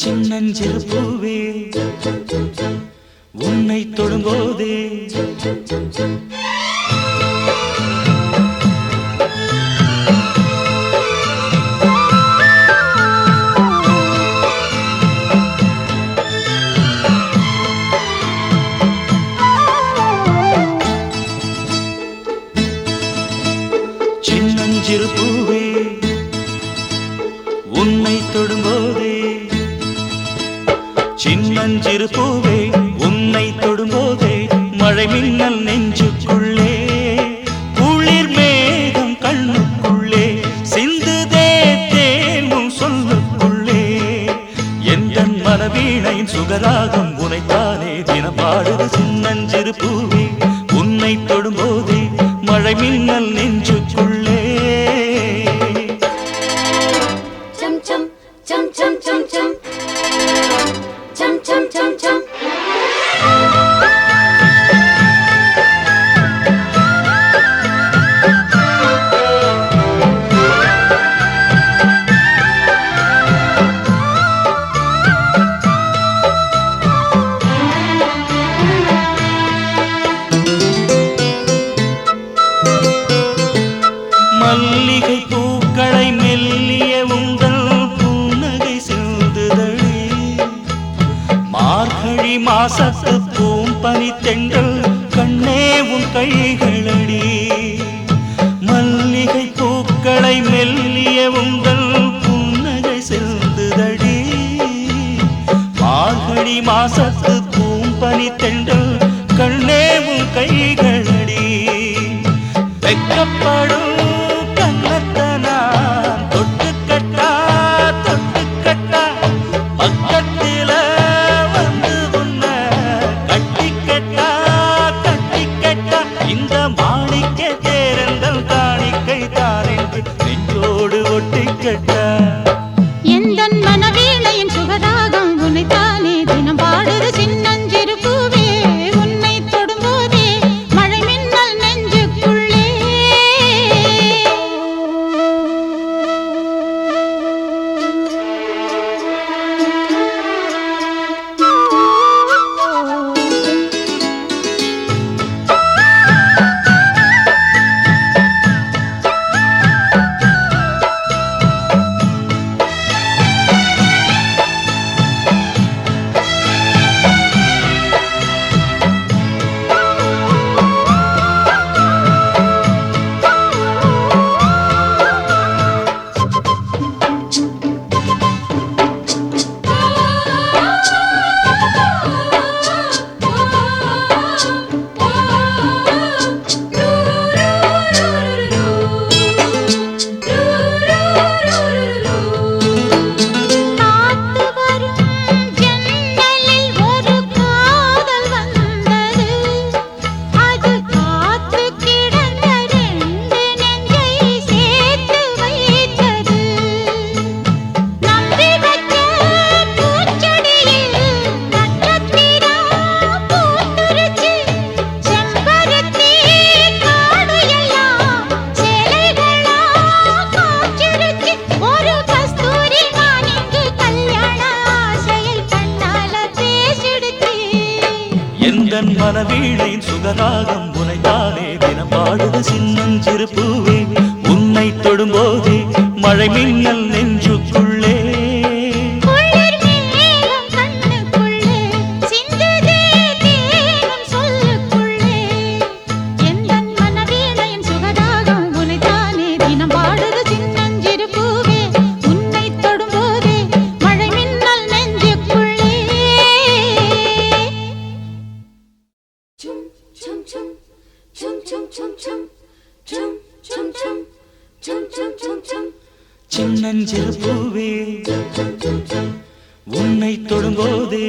சின்னஞ்சிறு பூவே உன்னை தொடும்போதே சின்னஞ்சிறு பூவே உன்னை தொடும்போதே சின்னஞ்சிறு பூவே உன்னை தொடும்போதே மழை மின்னல் நெஞ்சுக்குள்ளே குளிர் மேகம் கண்ணுக்குள்ளே சிந்துதே தேனும் சொல்லுக்குள்ளே எந்தன் மனவீணையின் சுகராகம் உனைத்தானே தினம் பாடுது சின்னஞ்சிறு பூவே உன்னை தொடும்போதே மழை மின்னல் நெஞ்சுக்குள்ளே chum chum chum chum chum chum chum chum chum chum மல்லிகை பூக்களை மெல்லிய உங்கள் புன்னகை சிந்துதழி மார்கழி மாசத்து பூம்பனி தென்றல் கண்ணே உன் கைகளடி மல்லிகை பூக்களை மெல்லிய உங்கள் புன்னகை சிந்துதழி மார்கழி மாசத்து பூம்பனி தென்றல் கண்ணே உன் கைகளடி வெக்கப்படும் பக்கத்தில வந்து உன்ன கட்டி கட்டா இந்த மாணிக்க தேரந்தல் காணிக்கை தாரென்று நெஞ்சோடு ஒட்டி கட்டா எந்தன் மனவீணையின் சுகராகம் உனைத்தானே தினம் பாடுது சின்னஞ்சிறு பூவே உன்னை தொடும்போதே மழை மின்னல் நெஞ்சுக்குள்ளே எந்தன் மனவீணையின் சுகராகம் உனைத்தானே தினம் பாடுது சின்னஞ்சிறு பூவே உன்னை தொடும்போதே மழை மின்னல் நெஞ்சுக்குள்ளே சின்னஞ்சிறு பூவே உன்னை தொடும்போதே